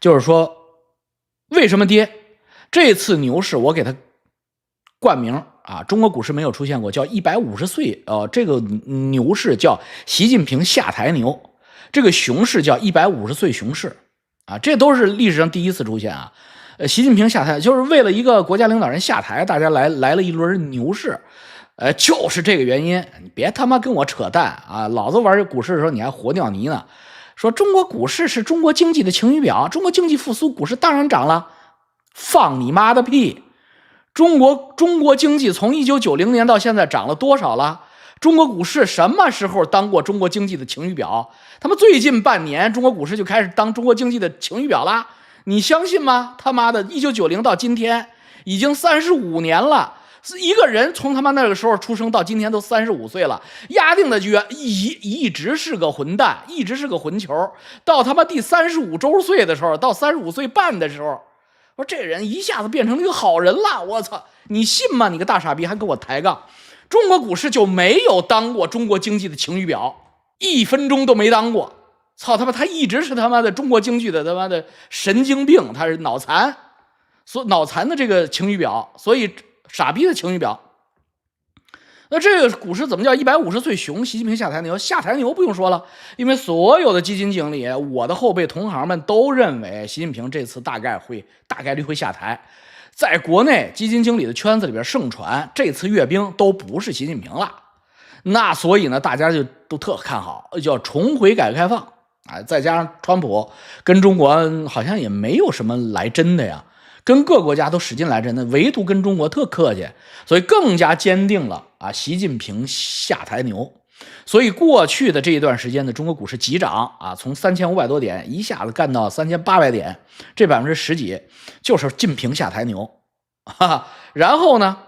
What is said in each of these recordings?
就是说为什么跌？这次牛市我给它冠名啊，中国股市没有出现过，叫150岁这个牛市叫习近平下台牛，这个熊市叫150岁熊市啊，这都是历史上第一次出现啊。习近平下台就是为了一个国家领导人下台，大家来了一轮牛市，就是这个原因。你别他妈跟我扯淡啊！老子玩股市的时候你还活尿泥呢，说中国股市是中国经济的晴雨表，中国经济复苏，股市当然涨了，放你妈的屁！中国经济从1990年到现在涨了多少了？中国股市什么时候当过中国经济的晴雨表？他们最近半年中国股市就开始当中国经济的晴雨表了，你相信吗？他妈的，1990到今天已经35年了，一个人从他妈那个时候出生到今天都35岁了，压定的一直是个混蛋，一直是个混球，到他妈第35周岁的时候，到35岁半的时候，说这人一下子变成了一个好人了，我操！你信吗？你个大傻逼还跟我抬杠！中国股市就没有当过中国经济的晴雨表，1分钟都没当过。操他妈，他一直是他妈的中国经济的他妈的神经病，他是脑残，脑残的这个晴雨表，所以傻逼的晴雨表。那这个股市怎么叫150岁熊？习近平下台牛？下台牛不用说了，因为所有的基金经理，我的后辈同行们都认为习近平这次大概率会下台。在国内基金经理的圈子里边盛传，这次阅兵都不是习近平了。那所以呢，大家就都特看好，叫重回改革开放啊！再加上川普跟中国好像也没有什么来真的呀。跟各国家都使劲来着呢，唯独跟中国特客气，所以更加坚定了啊，习近平下台牛。所以过去的这一段时间的中国股市急涨啊，从3500多点一下子干到3800点，这10%几就是近平下台牛，哈哈。然后呢，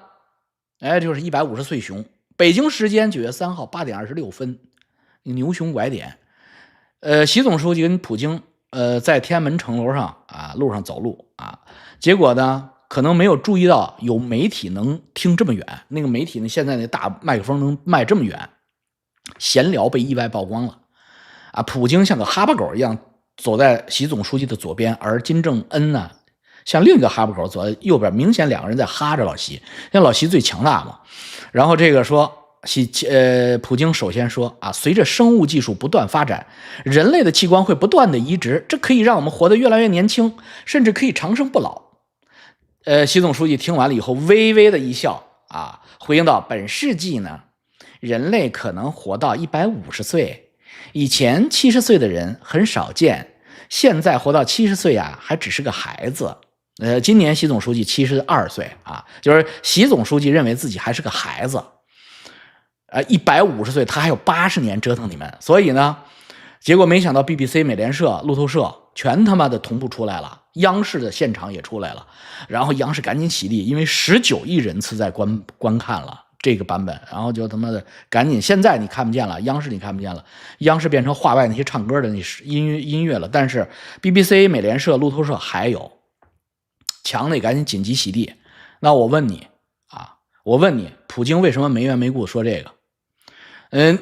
就是150岁熊。北京时间9月3号8点26分，牛熊拐点。习总书记跟普京在天安门城楼上啊路上走路啊，结果呢可能没有注意到有媒体能听这么远，那个媒体呢现在那大麦克风能卖这么远，闲聊被意外曝光了啊！普京像个哈巴狗一样走在习总书记的左边，而金正恩呢像另一个哈巴狗走在右边，明显两个人在哈着老习，因为老习最强大嘛。然后这个说普京首先说啊，随着生物技术不断发展，人类的器官会不断的移植，这可以让我们活得越来越年轻，甚至可以长生不老。习总书记听完了以后微微的一笑啊，回应道：本世纪呢，人类可能活到150岁，以前70岁的人很少见，现在活到70岁啊，还只是个孩子。今年习总书记72岁啊，就是习总书记认为自己还是个孩子。150岁，他还有80年折腾你们，所以呢，结果没想到 BBC、美联社、路透社全他妈的同步出来了，央视的现场也出来了，然后央视赶紧起立，因为19亿人次在观看了这个版本，然后就他妈的赶紧，现在你看不见了，央视你看不见了，央视变成话外那些唱歌的那音乐了，但是 BBC、美联社、路透社还有，强的赶紧紧急洗地。那我问你，普京为什么没缘没故说这个？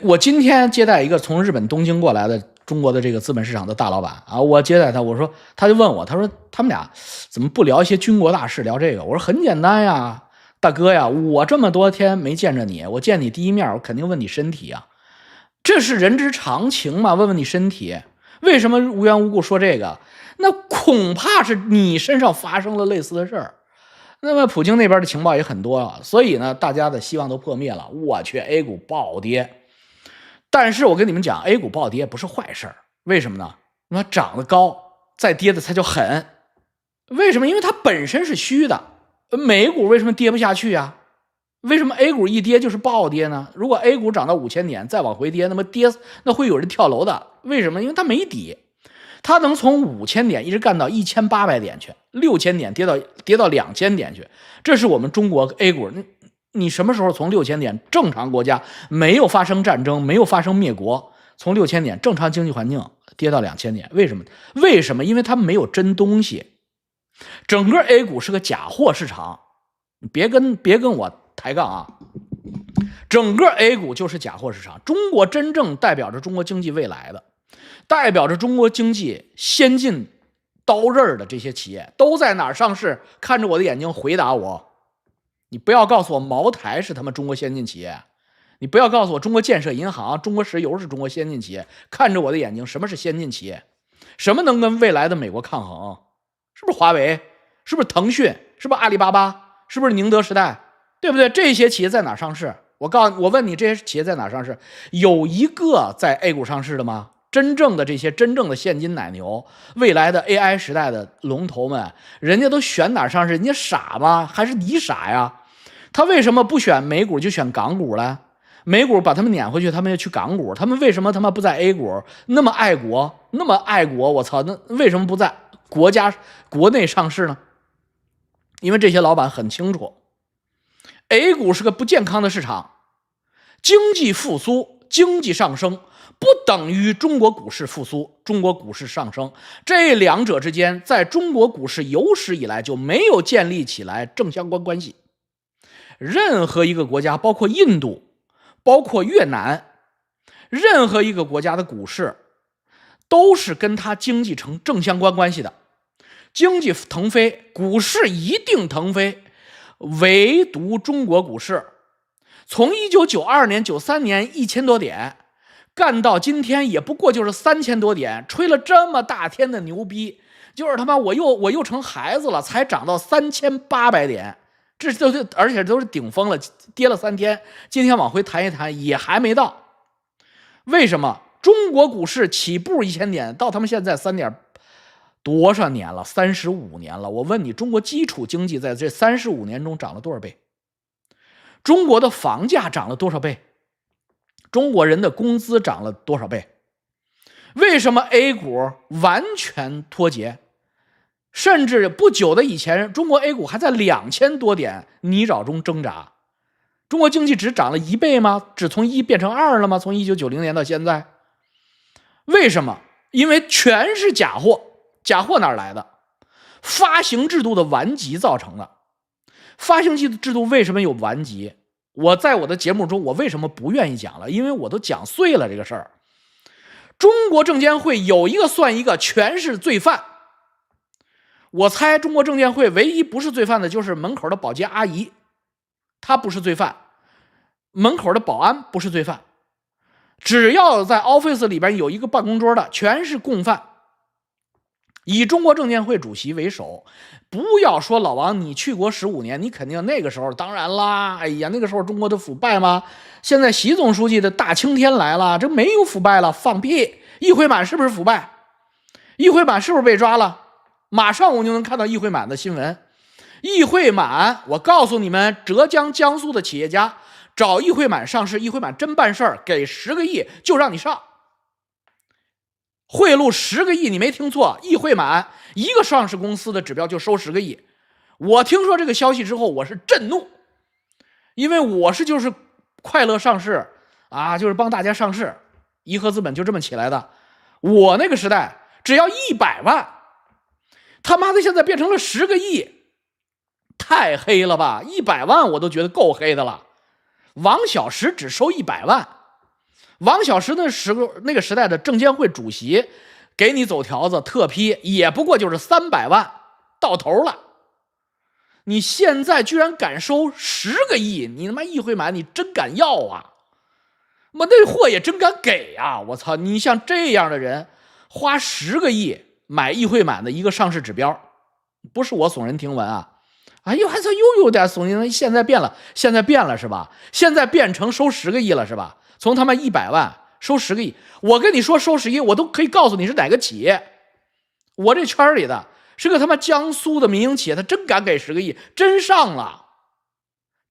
我今天接待一个从日本东京过来的中国的这个资本市场的大老板啊，我接待他，我说他就问我，他说他们俩怎么不聊一些军国大事，聊这个？我说很简单呀，大哥呀，我这么多天没见着你，我见你第一面，我肯定问你身体啊，这是人之常情嘛，问问你身体，为什么无缘无故说这个？那恐怕是你身上发生了类似的事儿。那么普京那边的情报也很多了，所以呢，大家的希望都破灭了。我去 ，A 股暴跌。但是我跟你们讲 ，A 股暴跌不是坏事儿，为什么呢？那涨得高，再跌的才叫狠。为什么？因为它本身是虚的。美股为什么跌不下去啊？为什么 A 股一跌就是暴跌呢？如果 A 股涨到5000点再往回跌，那么那会有人跳楼的。为什么？因为它没底。它能从5000点一直干到1800点去，6000点跌到2000点去，这是我们中国 A 股。你什么时候从6000点正常国家没有发生战争，没有发生灭国，从6000点正常经济环境跌到2000点？为什么？为什么？因为它没有真东西。整个 A 股是个假货市场，别跟我抬杠啊！整个 A 股就是假货市场。中国真正代表着中国经济未来的，代表着中国经济先进刀刃的这些企业都在哪儿上市？看着我的眼睛回答我。你不要告诉我茅台是他们中国先进企业，你不要告诉我中国建设银行、中国石油是中国先进企业。看着我的眼睛，什么是先进企业？什么能跟未来的美国抗衡？是不是华为？是不是腾讯？是不是阿里巴巴？是不是宁德时代？对不对？这些企业在哪上市？我问你，这些企业在哪上市？有一个在 A 股上市的吗？真正的现金奶牛，未来的 AI 时代的龙头们，人家都选哪上市？人家傻吗？还是你傻呀？他为什么不选美股就选港股了？美股把他们撵回去，他们要去港股，他们为什么他妈不在 A 股？那么爱国，我操，那为什么不在国内上市呢？因为这些老板很清楚 A 股是个不健康的市场，经济复苏、经济上升不等于中国股市复苏、中国股市上升，这两者之间在中国股市有史以来就没有建立起来正相关关系。任何一个国家，包括印度、包括越南，任何一个国家的股市都是跟它经济成正相关关系的。经济腾飞，股市一定腾飞，唯独中国股市从1992年、93年1000多点干到今天也不过就是3000多点，吹了这么大天的牛逼，就是他妈我又成孩子了，才涨到3800点，这都是而且都是顶峰了，跌了3天，今天往回弹一弹也还没到。为什么中国股市起步1000点，到他们现在3点多少年了？35年了。我问你，中国基础经济在这35年中涨了多少倍？中国的房价涨了多少倍？中国人的工资涨了多少倍？为什么 A 股完全脱节？甚至不久的以前，中国 A 股还在2000多点泥沼中挣扎。中国经济只涨了1倍吗？只从1变成2了吗？从1990年到现在。为什么？因为全是假货。假货哪儿来的？发行制度的顽疾造成的。发行制度为什么有顽疾？我在我的节目中，我为什么不愿意讲了？因为我都讲碎了这个事儿。中国证监会有一个算一个，全是罪犯。我猜中国证监会唯一不是罪犯的就是门口的保洁阿姨，她不是罪犯，门口的保安不是罪犯，只要在 office 里边有一个办公桌的，全是共犯。以中国证监会主席为首，不要说老王你去国15年，你肯定那个时候，当然啦，哎呀，那个时候中国的腐败吗？现在习总书记的大青天来了，这没有腐败了，放屁！易会满是不是腐败？易会满是不是被抓了？马上我就能看到易会满的新闻。易会满，我告诉你们，浙江、江苏的企业家找易会满上市，易会满真办事儿，给10个亿就让你上。贿赂10个亿，你没听错，易会满一个上市公司的指标就收10个亿。我听说这个消息之后，我是震怒，因为我就是快乐上市啊，就是帮大家上市，颐和资本就这么起来的。我那个时代只要100万，他妈的现在变成了10个亿，太黑了吧？100万我都觉得够黑的了。王小石只收100万。王小石那个时代的证监会主席给你走条子特批也不过就是300万到头了，你现在居然敢收10个亿，你他妈易会满你真敢要啊？我那货也真敢给啊！我操，你像这样的人花10个亿买易会满的一个上市指标，不是我耸人听闻啊！哎呦，还操，又有点耸人听闻。现在变了是吧？现在变成收10个亿了是吧？从他妈100万收10个亿，我跟你说收10亿，我都可以告诉你是哪个企业。我这圈里的是个他妈江苏的民营企业，他真敢给10个亿，真上了。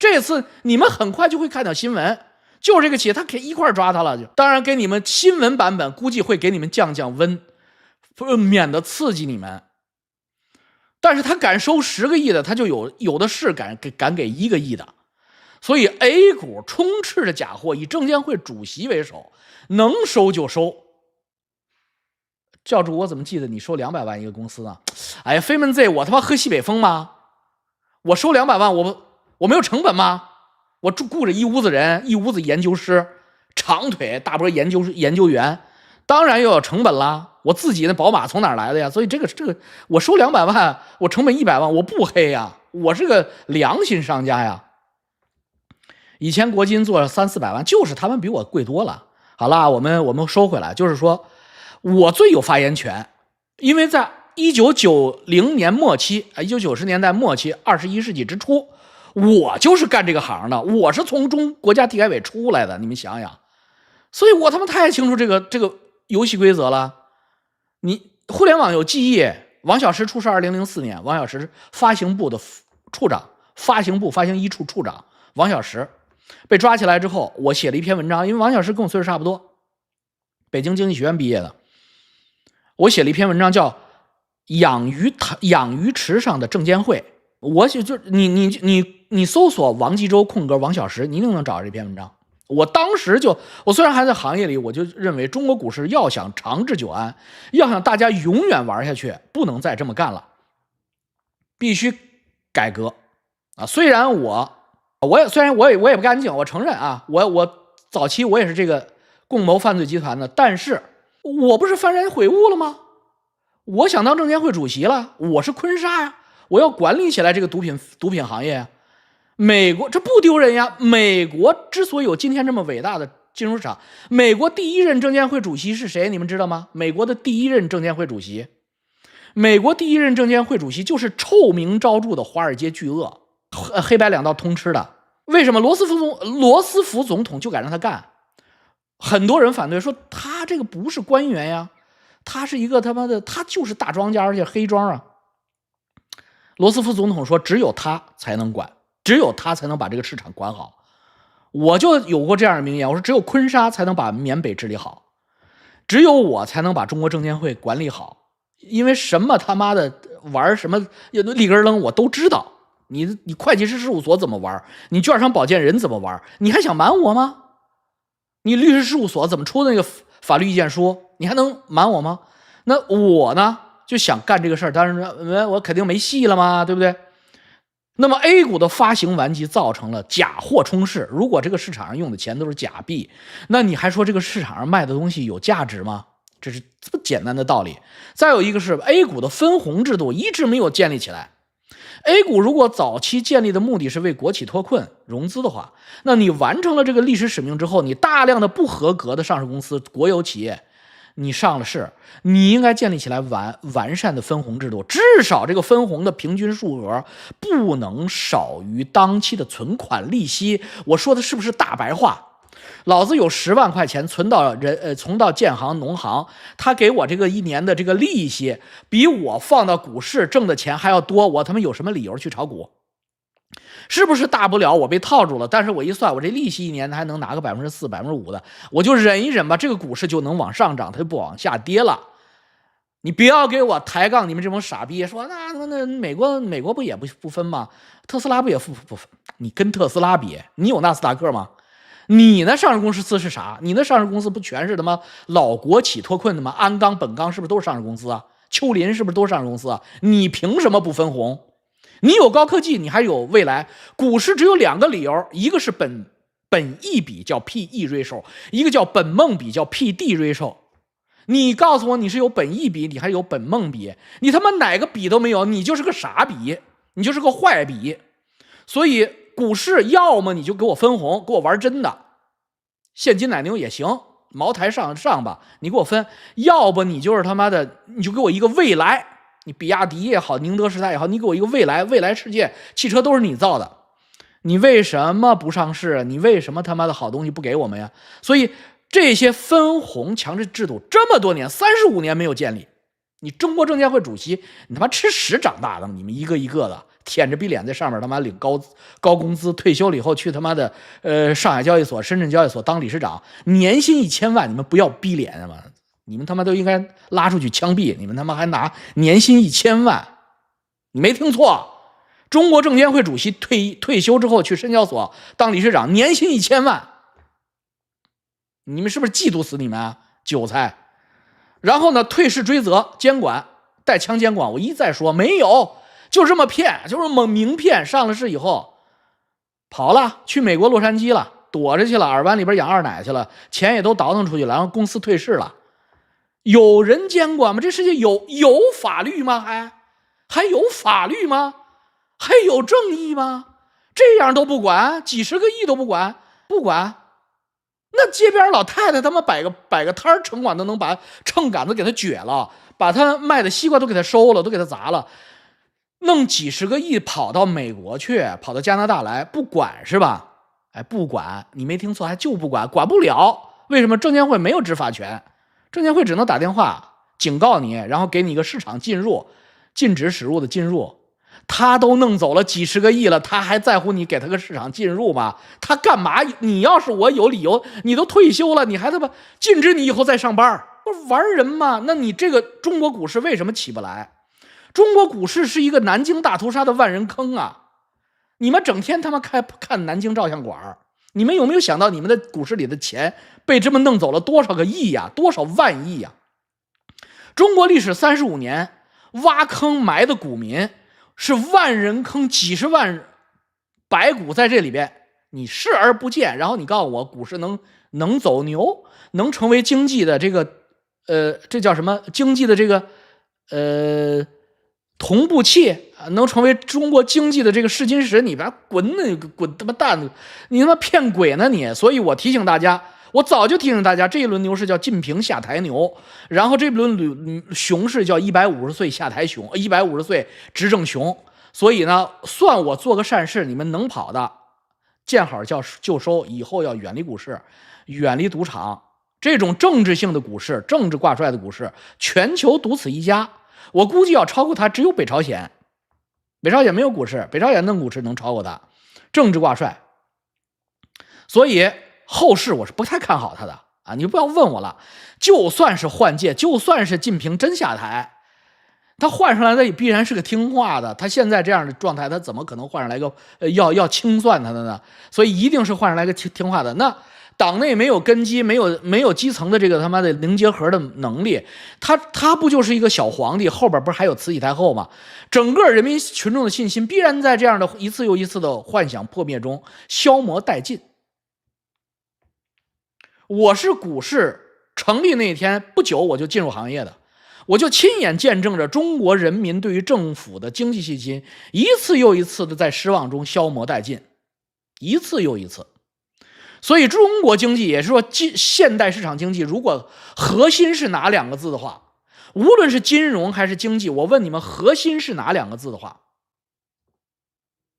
这次你们很快就会看到新闻，就是这个企业他可以一块抓他了。当然给你们新闻版本估计会给你们降温，免得刺激你们。但是他敢收10个亿的，他就有的是敢给1个亿的。所以 A 股充斥着假货，以证监会主席为首，能收就收。教主，我怎么记得你收200万一个公司呢？哎呀，飞门 Z， 我他妈喝西北风吗？我收200万，我没有成本吗？我雇着一屋子人，一屋子研究师，长腿大波研究员，当然又有成本啦，我自己的宝马从哪儿来的呀？所以这个我收200万，我成本100万，我不黑呀，我是个良心商家呀。以前国金做了300-400万，就是他们比我贵多了。好了，我们收回来，就是说我最有发言权，因为在1990年末期，1990年代末期，21世纪之初，我就是干这个行的，我是从国家体改委出来的，你们想想，所以我他妈太清楚这个游戏规则了。你互联网有记忆，王小石出事2004年，王小石发行部的处长，发行一处处长王小石被抓起来之后，我写了一篇文章，因为王小石跟我岁数差不多，北京经济学院毕业的，我写了一篇文章叫养鱼池上的证监会。我就你搜索王继洲空格王小石，你一定能找到这篇文章。我当时我虽然还在行业里，我就认为中国股市要想长治久安，要想大家永远玩下去，不能再这么干了，必须改革啊！虽然我也不干净，我承认啊，我早期我也是这个共谋犯罪集团的，但是我不是幡然悔悟了吗？我想当证监会主席了，我是坤沙呀，我要管理起来这个毒品行业呀。美国这不丢人呀！美国之所以有今天这么伟大的金融市场，美国第一任证监会主席是谁？你们知道吗？美国的第一任证监会主席就是臭名昭著的华尔街巨鳄，黑白两道通吃的。为什么罗斯福总统就敢让他干？很多人反对说他这个不是官员呀，他是一个他就是大庄家，而且黑庄啊。罗斯福总统说只有他才能管，只有他才能把这个市场管好。我就有过这样的名言，我说只有坤沙才能把缅北治理好，只有我才能把中国证监会管理好。因为什么他妈的玩什么立根扔我都知道，你会计师事务所怎么玩，你券商保荐人怎么玩，你还想瞒我吗？你律师事务所怎么出的那个法律意见书，你还能瞒我吗？那我呢就想干这个事儿，当然我肯定没戏了嘛，对不对？那么 A 股的发行顽疾造成了假货充斥，如果这个市场上用的钱都是假币，那你还说这个市场上卖的东西有价值吗？这是这么简单的道理。再有一个是 A 股的分红制度一直没有建立起来。A 股如果早期建立的目的是为国企脱困融资的话，那你完成了这个历史使命之后，你大量的不合格的上市公司国有企业你上了市，你应该建立起来完善的分红制度，至少这个分红的平均数额不能少于当期的存款利息。我说的是不是大白话？老子有10万块钱存到建行农行，他给我这个1年的这个利息比我放到股市挣的钱还要多，我他妈有什么理由去炒股？是不是大不了我被套住了，但是我一算，我这利息1年还能拿个4%、5%的，我就忍一忍吧，这个股市就能往上涨，它就不往下跌了。你不要给我抬杠，你们这种傻逼说那美国不也不分吗？特斯拉不也不分？你跟特斯拉比，你有纳斯达克吗？你那上市公司是啥？你那上市公司不全是他妈老国企脱困的吗？鞍钢、本钢是不是都是上市公司啊？丘陵是不是都是上市公司啊？你凭什么不分红？你有高科技，你还有未来。股市只有2个理由，一个是本益比叫 PE ratio， 一个叫本梦比叫 PD ratio。你告诉我你是有本益比，你还有本梦比，你他妈哪个比都没有，你就是个傻比，你就是个坏比。所以股市要么你就给我分红，给我玩真的，现金奶牛也行，茅台上吧，你给我分；要不你就是他妈的，你就给我一个未来。你比亚迪也好，宁德时代也好，你给我一个未来世界，汽车都是你造的，你为什么不上市？你为什么他妈的好东西不给我们呀？所以这些分红强制制度这么多年，35年没有建立，你中国证监会主席，你他妈吃屎长大的，你们一个一个的舔着逼脸在上面他妈领高工资，退休了以后去他妈的上海交易所、深圳交易所当理事长，年薪1000万，你们不要逼脸吗？你们他妈都应该拉出去枪毙！你们他妈还拿年薪1000万？你没听错，中国证监会主席退休之后去深交所当理事长，年薪1000万。你们是不是嫉妒死你们啊？韭菜！然后呢，退市追责监管带枪监管，我一再说没有，就这么骗，就是明骗。上了市以后跑了，去美国洛杉矶了，躲着去了，耳湾里边养二奶去了，钱也都倒腾出去了，然后公司退市了。有人监管吗？这世界有法律吗？还有法律吗？还有正义吗？这样都不管，几十个亿都不管，那街边老太太他妈摆个摊，城管都能把秤杆子给他撅了，把他卖的西瓜都给他收了，都给他砸了，弄几十个亿跑到美国去，跑到加拿大来，不管是吧？不管，你没听错，还就不管，管不了。为什么？证监会没有执法权，证监会只能打电话警告你，然后给你一个市场禁入、禁止驶入的禁入。他都弄走了几十个亿了，他还在乎你给他个市场进入吗？他干嘛？你要是我有理由，你都退休了，你还他妈禁止你以后再上班，不是玩人吗？那你这个中国股市为什么起不来？中国股市是一个南京大屠杀的万人坑啊！你们整天他妈看南京照相馆，你们有没有想到你们的股市里的钱被这么弄走了多少个亿呀？多少万亿呀？中国历史35年，挖坑埋的股民是万人坑，几十万白股在这里边，你视而不见。然后你告诉我，股市能走牛，能成为经济的这个这叫什么？经济的这个同步器，能成为中国经济的这个试金石？你把滚他妈蛋，你他妈骗鬼呢你！所以我提醒大家。我早就提醒大家，这一轮牛市叫晋平下台牛，然后这一轮熊市叫150岁下台熊，150岁执政熊。所以呢，算我做个善事，你们能跑的，见好就收，以后要远离股市，远离赌场，这种政治性的股市，政治挂帅的股市，全球独此一家。我估计要超过它，只有北朝鲜。北朝鲜没有股市，北朝鲜弄股市能超过它，政治挂帅。所以后市我是不太看好他的啊！你不要问我了，就算是换届，就算是晋平真下台，他换上来的也必然是个听话的。他现在这样的状态，他怎么可能换上来个要清算他的呢？所以一定是换上来个听话的。那党内没有根基，没有基层的这个他妈的零结合的能力，他不就是一个小皇帝？后边不是还有慈禧太后吗？整个人民群众的信心必然在这样的一次又一次的幻想破灭中消磨殆尽。我是股市成立那天不久我就进入行业的，我就亲眼见证着中国人民对于政府的经济信心一次又一次的在失望中消磨殆尽，一次又一次。所以中国经济也是说，现代市场经济如果核心是哪两个字的话，无论是金融还是经济，我问你们核心是哪两个字的话，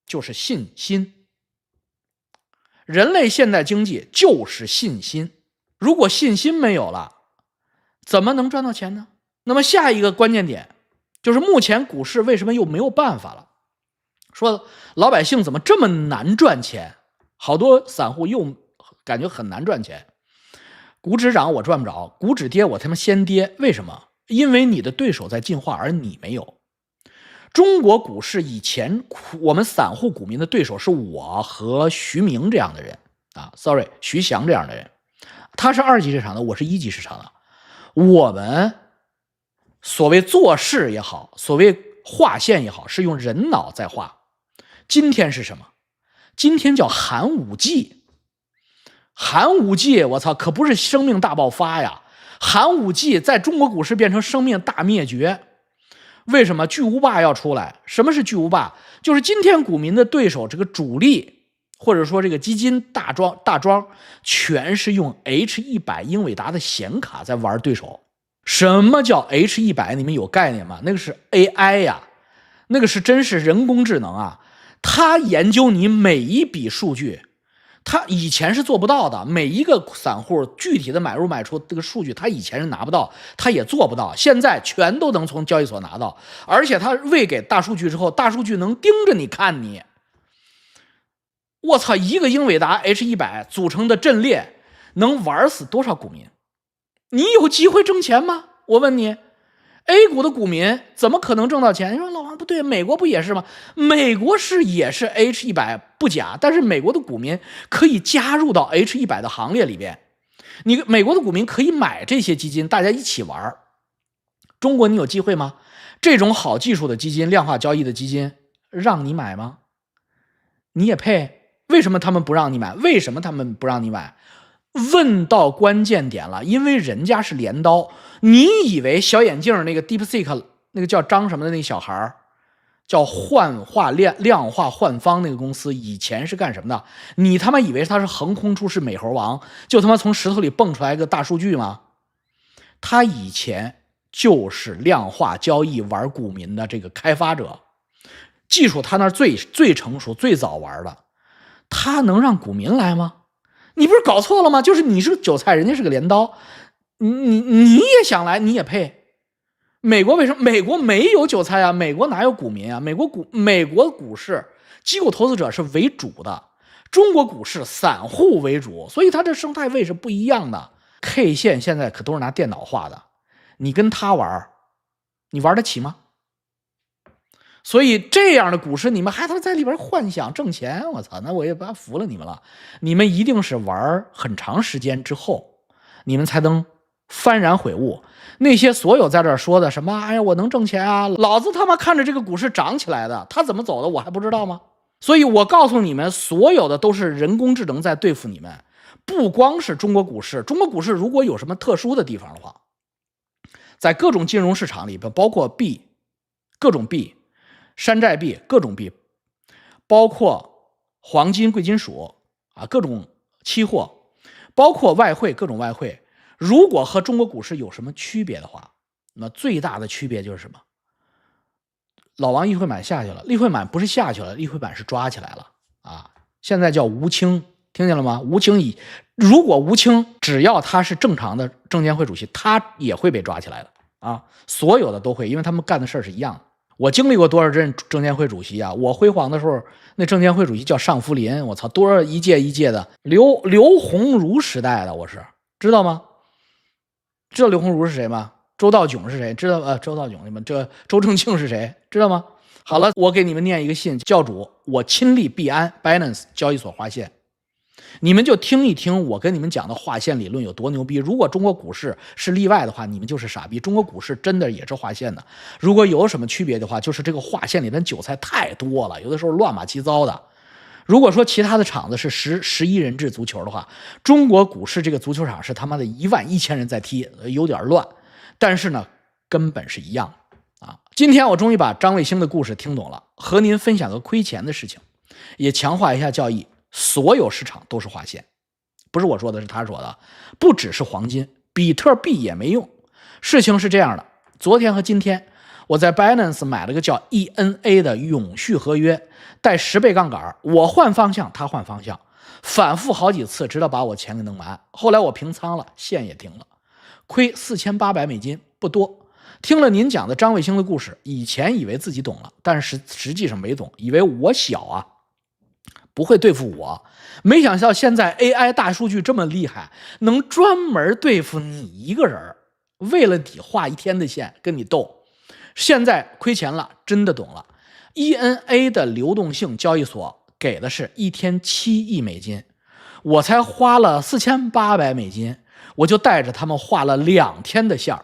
就是信心。人类现代经济就是信心。如果信心没有了，怎么能赚到钱呢？那么下一个关键点就是目前股市为什么又没有办法了？说老百姓怎么这么难赚钱？好多散户又感觉很难赚钱。股指涨我赚不着，股指跌我他妈先跌。为什么？因为你的对手在进化，而你没有。中国股市以前我们散户股民的对手是我和徐明这样的人啊 ，sorry， 徐翔这样的人。他是2级市场的，我是1级市场的。我们所谓做事也好，所谓画线也好，是用人脑在画。今天是什么？今天叫寒武纪。寒武纪，我操，可不是生命大爆发呀！寒武纪在中国股市变成生命大灭绝。为什么？巨无霸要出来。什么是巨无霸？就是今天股民的对手，这个主力或者说这个基金大庄全是用 H100 英伟达的显卡在玩对手。什么叫 H100？ 你们有概念吗？那个是 AI 呀，那个是真是人工智能啊！他研究你每一笔数据，他以前是做不到的。每一个散户具体的买入卖出这个数据，他以前是拿不到，他也做不到，现在全都能从交易所拿到。而且他喂给大数据之后，大数据能盯着你看你。我操，一个英伟达 H100 组成的阵列能玩死多少股民？你有机会挣钱吗？我问你 A 股的股民怎么可能挣到钱？你说老王不对，美国不也是吗？美国也是 H100 不假，但是美国的股民可以加入到 H100 的行列里边，美国的股民可以买这些基金，大家一起玩。中国你有机会吗？这种好技术的基金，量化交易的基金让你买吗？你也配？为什么他们不让你买？为什么他们不让你买？问到关键点了，因为人家是镰刀。你以为小眼镜那个 DeepSeek 那个叫张什么的那个小孩叫量化幻方那个公司以前是干什么的？你他妈以为他是横空出世美猴王，就他妈从石头里蹦出来个大数据吗？他以前就是量化交易玩股民的这个开发者，技术他那最成熟最早玩的，他能让股民来吗？你不是搞错了吗？就是你是个韭菜，人家是个镰刀，你也想来，你也配？美国为什么？美国没有韭菜啊，美国哪有股民啊？美国股市机构投资者是为主的，中国股市散户为主，所以它的生态位是不一样的。K 线现在可都是拿电脑画的，你跟他玩，你玩得起吗？所以这样的股市，你们还他妈在里边幻想挣钱，我操，那我也不服了你们了。你们一定是玩很长时间之后，你们才能幡然悔悟。那些所有在这说的什么，哎呀，我能挣钱啊，老子他妈看着这个股市涨起来的，他怎么走的我还不知道吗？所以我告诉你们，所有的都是人工智能在对付你们，不光是中国股市。中国股市如果有什么特殊的地方的话，在各种金融市场里边，包括币、各种币、山寨币、各种币，包括黄金、贵金属啊，各种期货，包括外汇、各种外汇。如果和中国股市有什么区别的话，那最大的区别就是什么？老王议会满下去了，例会满不是下去了，例会满是抓起来了啊！现在叫吴清，听见了吗？吴清如果吴清只要他是正常的证监会主席，他也会被抓起来的啊！所有的都会，因为他们干的事儿是一样的。我经历过多少任证监会主席啊？我辉煌的时候，那证监会主席叫尚福林，我操，多少一届一届的。刘鸿儒时代的，我是知道吗？知道刘鸿儒是谁吗？周道炯是谁？知道周道炯你们这周正庆是谁？知道吗？好了，我给你们念一个信，教主，我亲历币安 Binance 交易所划线，你们就听一听我跟你们讲的划线理论有多牛逼。如果中国股市是例外的话，你们就是傻逼。中国股市真的也是划线的。如果有什么区别的话，就是这个划线里边韭菜太多了，有的时候乱码七糟的。如果说其他的场子是11人制足球的话，中国股市这个足球场是他妈的11000人在踢，有点乱，但是呢根本是一样啊。今天我终于把张卫星的故事听懂了，和您分享个亏钱的事情，也强化一下教义。所有市场都是划线，不是我说的，是他说的。不只是黄金，比特币也没用。事情是这样的，昨天和今天我在 Binance 买了个叫 ENA 的永续合约，带10倍杠杆，我换方向，他换方向，反复好几次，直到把我钱给弄完。后来我平仓了，线也停了，亏4800美金，不多。听了您讲的张卫星的故事，以前以为自己懂了，但是实际上没懂，以为我小啊，不会对付我。没想到现在 AI 大数据这么厉害，能专门对付你一个人，为了你画一天的线跟你斗。现在亏钱了，真的懂了。ENA 的流动性交易所给的是一天7亿美金，我才花了4800美金，我就带着他们画了2天的线，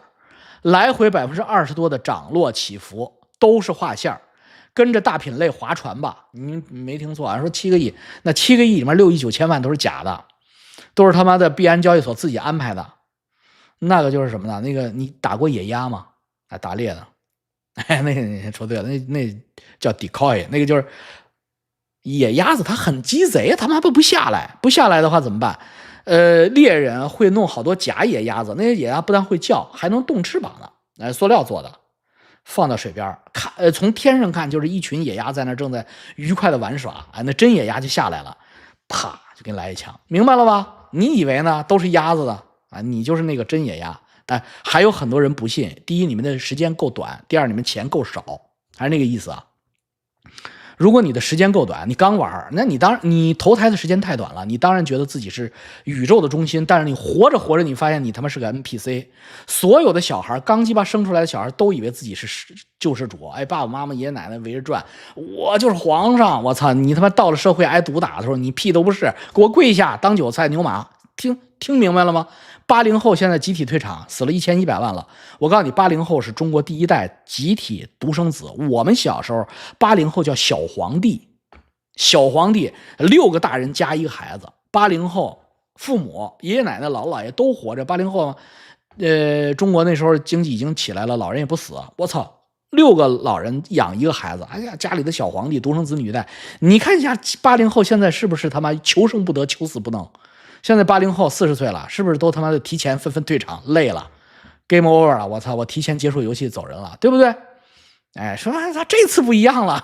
来回20%多的涨落起伏，都是画线，跟着大品类划船吧。你没听错啊，说7个亿，那7个亿里面6亿9千万都是假的，都是他妈的币安交易所自己安排的。那个就是什么呢？那个你打过野鸭吗？打猎的。哎，那个你说对了，那叫 decoy， 那个就是野鸭子，它很鸡贼，他妈不下来，不下来的话怎么办？猎人会弄好多假野鸭子，那些野鸭不但会叫，还能动翅膀呢，塑料做的，放到水边看，从天上看就是一群野鸭在那正在愉快的玩耍，那真野鸭就下来了，啪就给你来一枪，明白了吧？你以为呢？都是鸭子的啊，你就是那个真野鸭。还有很多人不信，第一，你们的时间够短；第二，你们钱够少，还是那个意思啊。如果你的时间够短，你刚玩，那你投胎的时间太短了，你当然觉得自己是宇宙的中心，但是你活着活着，你发现你他妈是个 NPC。所有的小孩刚鸡巴生出来的小孩都以为自己是救世主，哎，爸爸妈妈爷爷奶奶围着转，我就是皇上，我操，你他妈到了社会挨毒打的时候，你屁都不是，给我跪下当韭菜牛马。听明白了吗？80后现在集体退场，死了1100万了。我告诉你，80后是中国第一代集体独生子。我们小时候，80后叫小皇帝，小皇帝6个大人加1个孩子。80后父母、爷爷奶奶、姥姥姥爷都活着。80后，中国那时候经济已经起来了，老人也不死。我操，6个老人养1个孩子，哎呀，家里的小皇帝，独生子女一代。你看一下80后现在是不是他妈求生不得，求死不能？现在80后40岁了，是不是都他妈的提前纷纷退场，累了 ，game over 了？我操，我提前结束游戏走人了，对不对？哎，说他这次不一样了，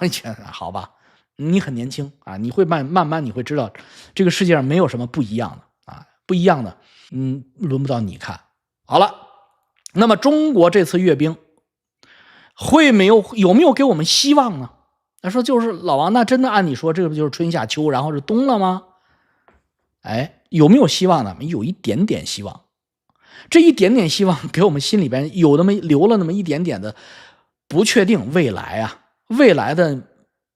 好吧，你很年轻啊，你会慢慢你会知道，这个世界上没有什么不一样的啊，不一样的，轮不到你看。好了，那么中国这次阅兵有没有给我们希望呢？他说就是老王，那真的按你说，这个不就是春夏秋，然后是冬了吗？哎，有没有希望呢？有一点点希望，这一点点希望给我们心里边留了那么一点点的不确定。未来的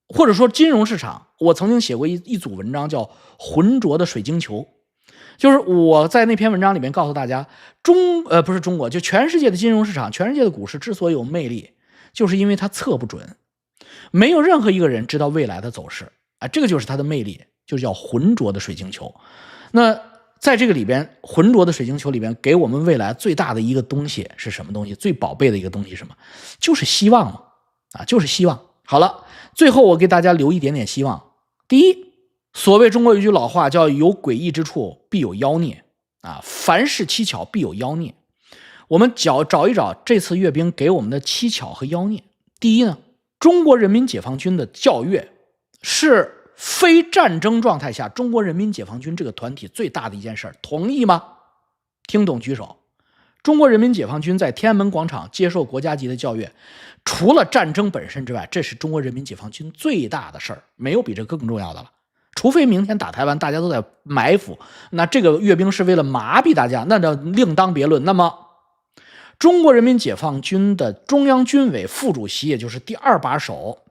或者说金融市场，我曾经写过一组文章叫浑浊的水晶球，就是我在那篇文章里面告诉大家，不是中国，就全世界的金融市场，全世界的股市之所以有魅力，就是因为它测不准，没有任何一个人知道未来的走势啊，这个就是它的魅力，就叫浑浊的水晶球。那在这个里边，浑浊的水晶球里边，给我们未来最大的一个东西是什么东西？最宝贝的一个东西是什么？就是希望嘛，啊，就是希望。好了，最后我给大家留一点点希望。第一，所谓中国有一句老话叫有诡异之处必有妖孽啊，凡事蹊跷必有妖孽。我们找一找这次阅兵给我们的蹊跷和妖孽。第一呢，中国人民解放军的校阅是非战争状态下中国人民解放军这个团体最大的一件事，同意吗？听懂举手。中国人民解放军在天安门广场接受国家级的校阅，除了战争本身之外，这是中国人民解放军最大的事儿，没有比这更重要的了。除非明天打台湾，大家都在埋伏，那这个阅兵是为了麻痹大家，那就另当别论。那么中国人民解放军的中央军委副主席，也就是第2把手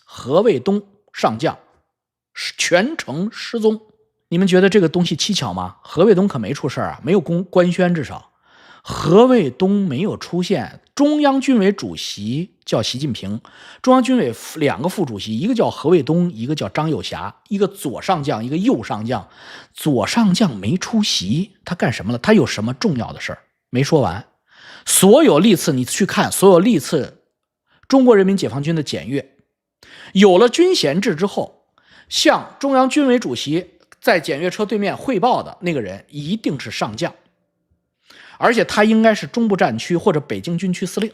何卫东上将全程失踪，你们觉得这个东西蹊跷吗？何卫东可没出事啊，没有官宣，至少何卫东没有出现。中央军委主席叫习近平，中央军委2个副主席，一个叫何卫东，一个叫张又侠，一个左上将，一个右上将。左上将没出席，他干什么了？他有什么重要的事儿没说完。所有历次你去看，所有历次中国人民解放军的检阅，有了军衔制之后，向中央军委主席在检阅车对面汇报的那个人一定是上将，而且他应该是中部战区或者北京军区司令，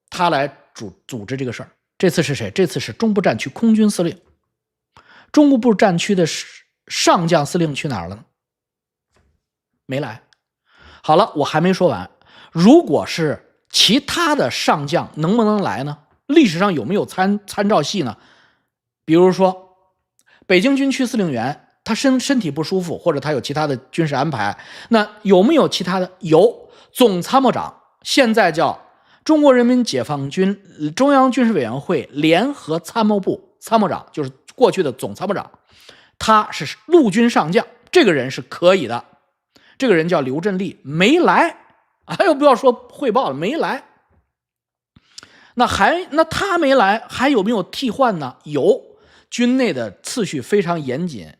他来组织这个事儿。这次是谁？这次是中部战区空军司令。中部战区的上将司令去哪儿了呢？没来。好了，我还没说完。如果是其他的上将能不能来呢？历史上有没有参照系呢？比如说北京军区司令员他身体不舒服，或者他有其他的军事安排，那有没有其他的？有。总参谋长现在叫中国人民解放军中央军事委员会联合参谋部参谋长，就是过去的总参谋长，他是陆军上将，这个人是可以的。这个人叫刘振立，没来，还有不要说汇报了，没来。那他没来，还有没有替换呢？有。军内的次序非常严谨，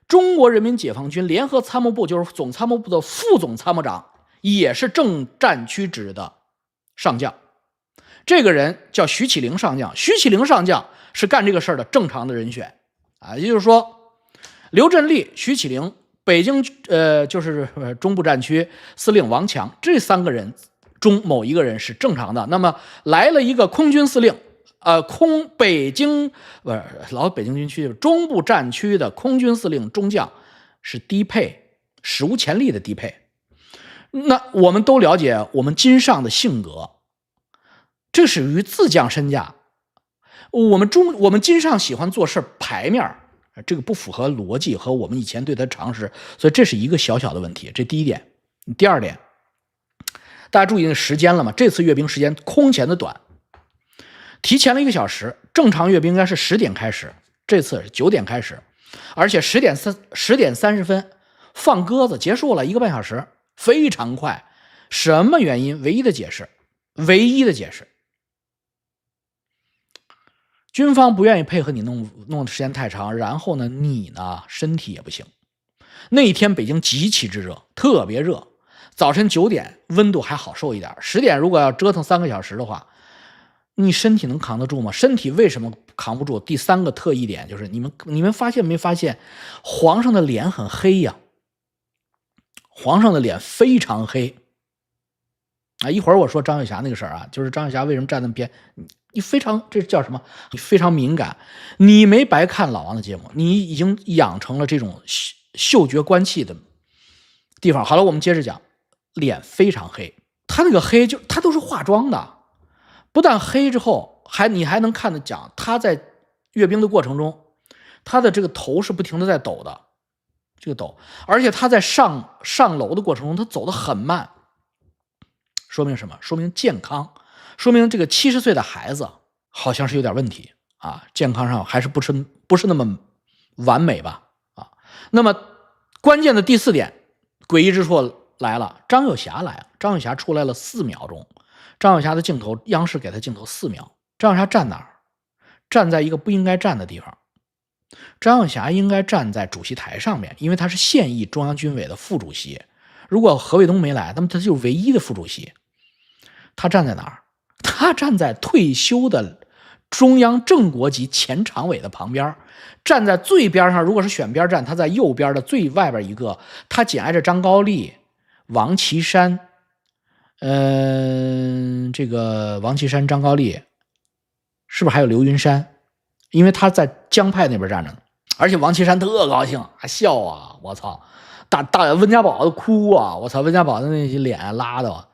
中国人民解放军联合参谋部就是总参谋部的副总参谋长，也是正战区职的上将，这个人叫徐启麟上将。徐启麟上将是干这个事儿的正常的人选啊，也就是说刘振立、徐启麟、北京就是中部战区司令王强，这3个人中某一个人是正常的。那么来了一个空军司令，北京军区中部战区的空军司令中将是低配，史无前例的低配。那我们都了解我们金上的性格，这属于自降身价。我们金上喜欢做事排面，这个不符合逻辑和我们以前对他常识，所以这是一个小小的问题。这第一点。第二点，大家注意时间了吗？这次阅兵时间空前的短，提前了1个小时。正常阅兵应该是10点开始，这次是9点开始，而且10点30分放鸽子结束了，1个半小时，非常快。什么原因？唯一的解释，军方不愿意配合你弄的时间太长，然后呢，你呢身体也不行。那一天北京极其之热，特别热。早晨9点温度还好受一点，10点如果要折腾3个小时的话，你身体能扛得住吗？身体为什么扛不住？第3个特异点就是你们发现没发现，皇上的脸很黑呀，皇上的脸非常黑啊！一会儿我说张雪霞那个事儿啊，就是张雪霞为什么站那么偏，你非常这叫什么？你非常敏感，你没白看老王的节目，你已经养成了这种嗅觉关气的地方。好了，我们接着讲，脸非常黑，他那个黑就他都是化妆的。不但黑之后，你还能看得讲他在阅兵的过程中，他的这个头是不停的在抖的，这个抖，而且他在上楼的过程中，他走得很慢，说明什么？说明健康，说明这个70岁的孩子好像是有点问题啊，健康上还是不是那么完美吧啊。那么关键的第4点，诡异之处来了，张幼霞来了，张幼霞出来了4秒钟。张小霞的镜头，央视给他镜头4秒。张小霞站哪儿？站在一个不应该站的地方。张小霞应该站在主席台上面，因为他是现役中央军委的副主席。如果何卫东没来，那么他就是唯一的副主席。他站在哪儿？他站在退休的中央正国级前常委的旁边，站在最边上。如果是选边站，他在右边的最外边一个。他紧挨着张高丽、王岐山。这个王岐山、张高丽，是不是还有刘云山？因为他在江派那边站着呢。而且王岐山特高兴，还笑啊！我操，大温家宝都哭啊！我操，温家宝的那些脸拉的，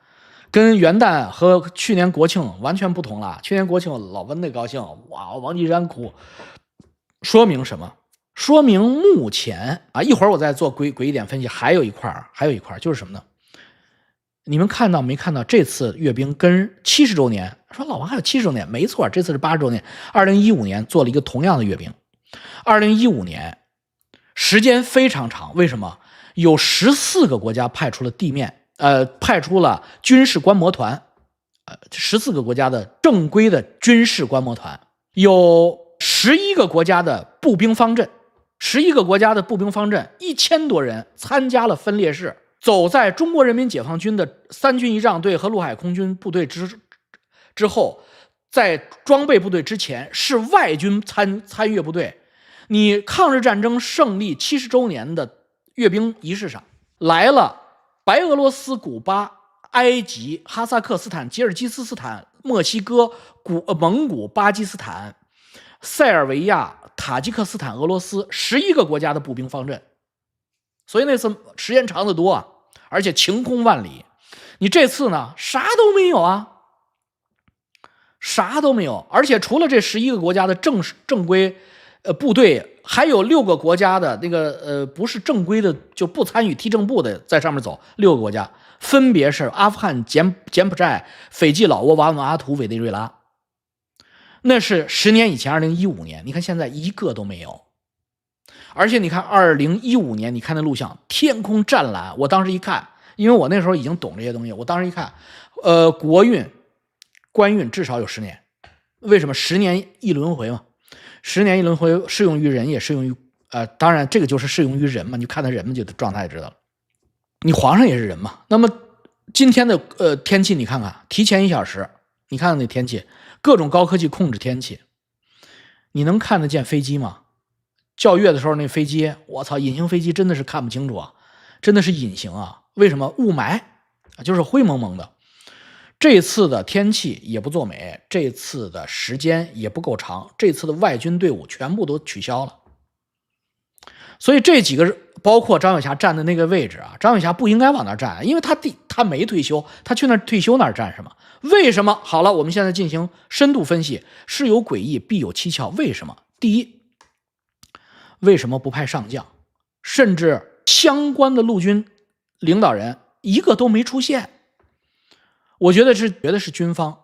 跟元旦和去年国庆完全不同了。去年国庆老温那高兴，哇，王岐山哭，说明什么？说明目前啊，一会儿我再做诡异点分析。还有一块就是什么呢？你们看到没看到这次阅兵跟70周年？说老王还有70周年，没错，这次是80周年。2015年做了一个同样的阅兵。2015年时间非常长，为什么？有14个国家派出了派出了军事观摩团，14个国家的正规的军事观摩团，有11个国家的步兵方阵，1000多人参加了分列式。走在中国人民解放军的3军仪仗队和陆海空军部队之后，在装备部队之前是外军参阅部队。你抗日战争胜利70周年的阅兵仪式上来了白俄罗斯、古巴、埃及、哈萨克斯坦、吉尔吉斯斯坦、墨西哥、蒙古、巴基斯坦、塞尔维亚、塔吉克斯坦、俄罗斯11个国家的步兵方阵。所以那次时间长得多啊，而且晴空万里。你这次呢，啥都没有啊，啥都没有。而且除了这11个国家的正规部队，还有6个国家的那个不是正规的，就不参与踢正步的在上面走。6个国家分别是阿富汗、柬埔寨、斐济、老挝、瓦努阿图、委内瑞拉。那是10年以前，2015年。你看现在一个都没有。而且你看2015年，你看那录像，天空湛蓝。我当时一看，因为我那时候已经懂这些东西，我当时一看，国运、官运至少有10年。为什么10年一轮回嘛？10年一轮回，适用于人，也适用于当然这个就是适用于人嘛。你看他人们就状态知道了。你皇上也是人嘛。那么今天的天气，你看看，提前1小时，你看看那天气，各种高科技控制天气，你能看得见飞机吗？校阅的时候那飞机，我操，隐形飞机真的是看不清楚啊，真的是隐形啊。为什么？雾霾就是灰蒙蒙的。这次的天气也不作美，这次的时间也不够长，这次的外军队伍全部都取消了。所以这几个包括张小霞站的那个位置啊，张小霞不应该往那儿站，因为他没退休，他去那儿退休那儿站什么？为什么？好了，我们现在进行深度分析，事有诡异必有蹊跷。为什么？第一，为什么不派上将？甚至相关的陆军领导人一个都没出现。我觉得是军方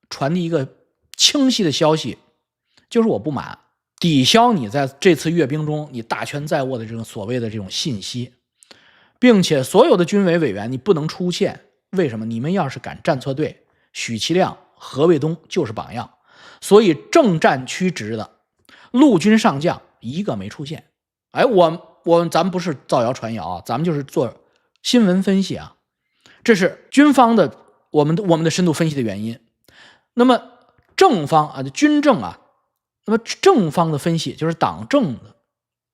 传递一个清晰的消息，就是我不满，抵消你在这次阅兵中你大权在握的这种所谓的这种信息，并且所有的军委委员你不能出现。为什么？你们要是敢站错队，许其亮、何卫东就是榜样。所以正战区职的陆军上将一个没出现。我咱们不是造谣传谣啊，咱们就是做新闻分析啊，这是军方的我们的深度分析的原因。那么正方啊，军政啊，那么正方的分析就是党政的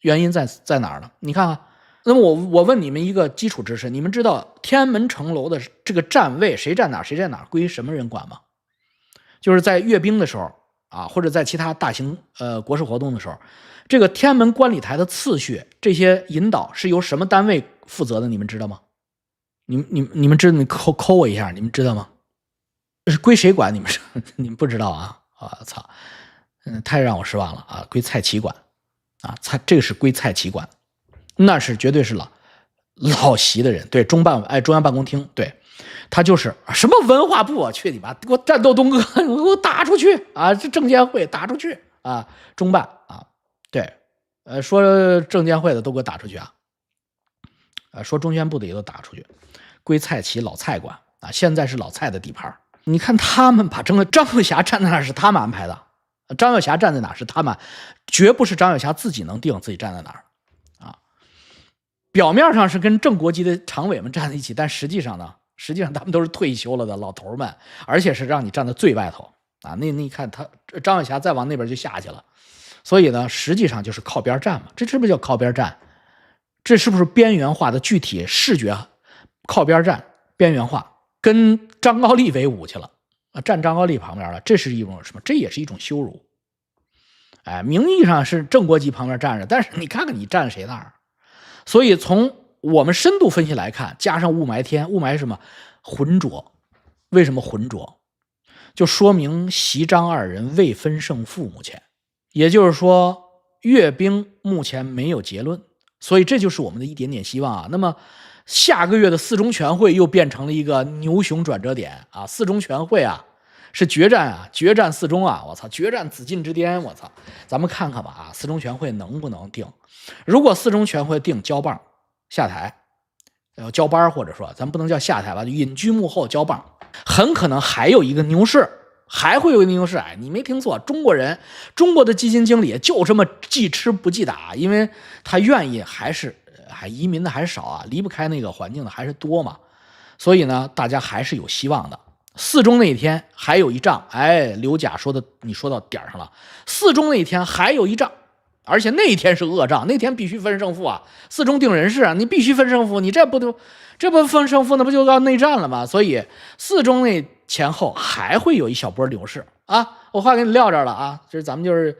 原因在哪儿呢？你看啊，那么我问你们一个基础知识，你们知道天安门城楼的这个站位谁站哪归什么人管吗？就是在阅兵的时候啊，或者在其他大型国事活动的时候，这个天安门观礼台的次序这些引导是由什么单位负责的？你们知道吗？你们知道？你扣我一下，你们知道吗？这是归谁管？你们不知道啊？啊操！太让我失望了啊！归蔡奇管啊，这个是归蔡奇管，那是绝对是老习的人，对中央办公厅，对他就是什么文化部啊，去你妈，给我战斗东哥，给我打出去啊！这证监会打出去啊！中办啊，对，说证监会的都给我打出去啊！说中宣部的也都打出去，归蔡奇老蔡管啊！现在是老蔡的地盘。你看他们把张又侠站在那是他们安排的，张又侠站在哪是他们，绝不是张又侠自己能定自己站在哪儿啊。表面上是跟正国级的常委们站在一起，但实际上他们都是退休了的老头们，而且是让你站在最外头啊。你看他张又侠再往那边就下去了，所以呢，实际上就是靠边站嘛。这是不是叫靠边站？这是不是边缘化的具体视觉？靠边站，边缘化。跟张高丽为伍去了啊，站张高丽旁边了，这是一种什么？这也是一种羞辱。哎，名义上是正国级旁边站着，但是你看看你站谁那儿。所以从我们深度分析来看，加上雾霾天，雾霾是什么？浑浊。为什么浑浊？就说明习张二人未分胜负。目前，也就是说，阅兵目前没有结论，所以这就是我们的一点点希望啊。那么。下个月的四中全会又变成了一个牛熊转折点啊！四中全会啊，是决战啊，决战四中啊！我操，决战紫禁之巅！我操，咱们看看吧啊，四中全会能不能定？如果四中全会定交棒下台，交班或者说咱不能叫下台吧，就隐居幕后交棒，很可能还有一个牛市，还会有一个牛市。哎，你没听错，中国的基金经理就这么记吃不记打，因为他愿意还移民的还是少啊，离不开那个环境的还是多嘛，所以呢，大家还是有希望的。四中那一天还有一仗，哎，刘甲你说到点上了，四中那一天还有一仗，而且那一天是恶仗，那天必须分胜负啊，四中定人事啊，你必须分胜负，你这不分胜负，那不就要内战了吗？所以四中那前后还会有一小波牛市啊，我话给你撂这儿了啊，这是咱们就是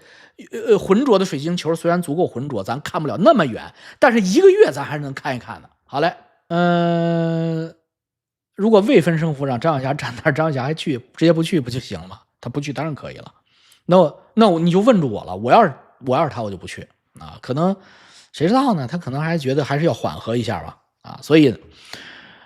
浑浊的水晶球，虽然足够浑浊，咱看不了那么远，但是一个月咱还是能看一看的。好嘞，如果未分胜负让张小霞站那儿，张小霞还去，直接不去不就行了吗？他不去当然可以了。那你就问住我了，我要是他，我就不去啊。可能谁知道呢？他可能还觉得还是要缓和一下吧啊。所以，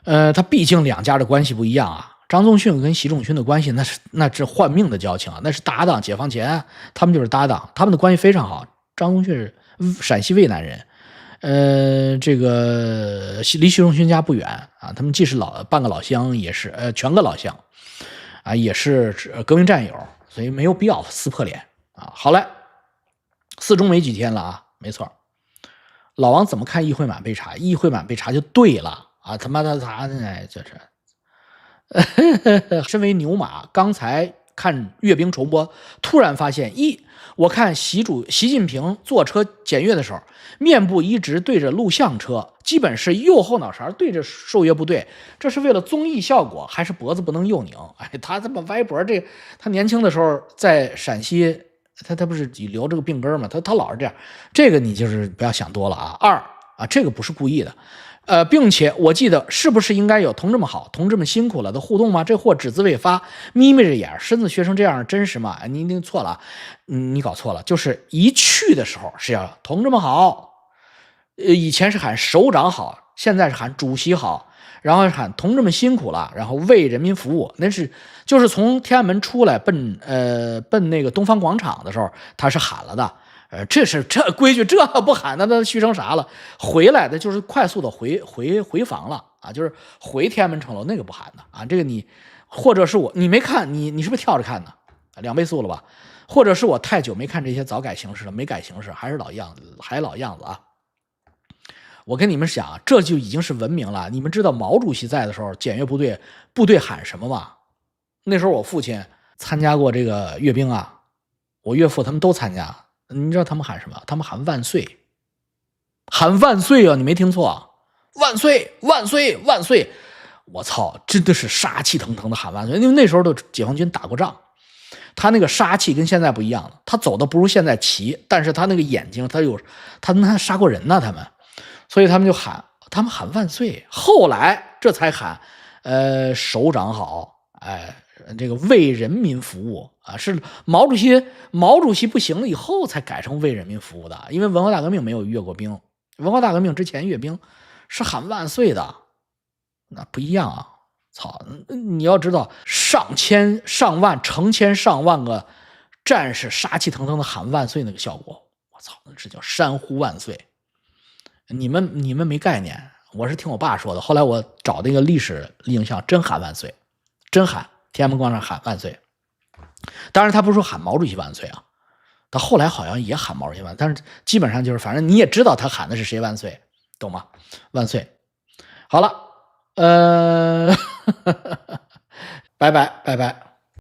他毕竟两家的关系不一样啊。张宗逊跟习仲勋的关系那是换命的交情啊，那是搭档。解放前他们就是搭档，他们的关系非常好。张宗逊是陕西渭南人，这个离习仲勋家不远啊，他们既是半个老乡，也是全个老乡啊，也是革命战友，所以没有必要撕破脸啊。好嘞，四中没几天了啊，没错。老王怎么看议会满被查？议会满被查就对了啊，他妈的他哎就是。身为牛马，刚才看阅兵重播，突然发现我看习近平坐车检阅的时候，面部一直对着录像车，基本是右后脑勺对着受阅部队，这是为了综艺效果，还是脖子不能右拧？哎，他这么歪脖，他年轻的时候在陕西，他不是留这个病根吗？他老是这样，这个你就是不要想多了啊。这个不是故意的。并且我记得是不是应该有同志们好，同志们辛苦了的互动吗？这货只字未发，眯眯着眼，身子学成这样真实吗？你一定错了，你搞错了，就是一去的时候是要同志们好，以前是喊首长好，现在是喊主席好，然后喊同志们辛苦了，然后为人民服务，就是从天安门出来奔那个东方广场的时候，他是喊了的。这规矩，这不喊那虚成啥了？回来的就是快速的回房了啊，就是回天安门城楼那个不喊的啊。这个或者是你没看，你是不是跳着看的？2倍速了吧？或者是我太久没看这些早改形式了，没改形式，还是老样子啊。我跟你们讲，这就已经是文明了。你们知道毛主席在的时候，检阅部队喊什么吗？那时候我父亲参加过这个阅兵啊，我岳父他们都参加。你知道他们喊什么？他们喊万岁，喊万岁啊！你没听错啊，万岁万岁万岁！我操，真的是杀气腾腾的喊万岁，因为那时候的解放军打过仗。他那个杀气跟现在不一样了，他走的不如现在齐，但是他那个眼睛，他杀过人呢，他们，所以他们喊万岁。后来这才喊，首长好，这个为人民服务啊，是毛主席不行了以后才改成为人民服务的，因为文化大革命没有阅过兵，文化大革命之前阅兵是喊万岁的，那不一样啊。操！你要知道，上千上万、成千上万个战士杀气腾腾的喊万岁那个效果，我操，这叫山呼万岁！你们没概念，我是听我爸说的。后来我找那个历史影像，真喊万岁，真喊天安门广场喊万岁。当然，他不是说喊毛主席万岁啊，他后来好像也喊毛主席万岁，但是基本上就是，反正你也知道他喊的是谁万岁，懂吗？万岁！好了。拜拜拜拜。